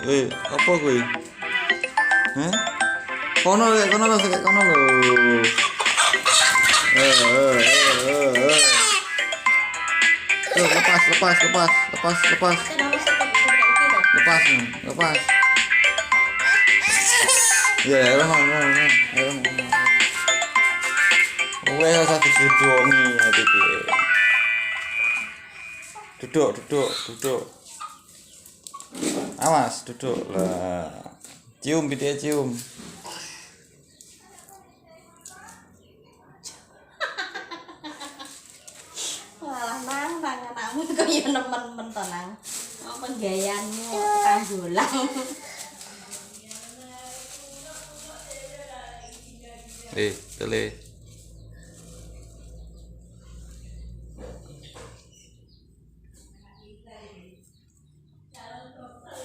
Apa kuwi? Hah? Kono lho, kono lho. Lepas. Lepas. Ya, ayo. Wes satu sidoni iki. Duduk. Awas, duduk lah. Cium pitik cium. Walah nang anakmu kok ya nemen-nemen to nang. Apa gayamu kanggolang. Tele.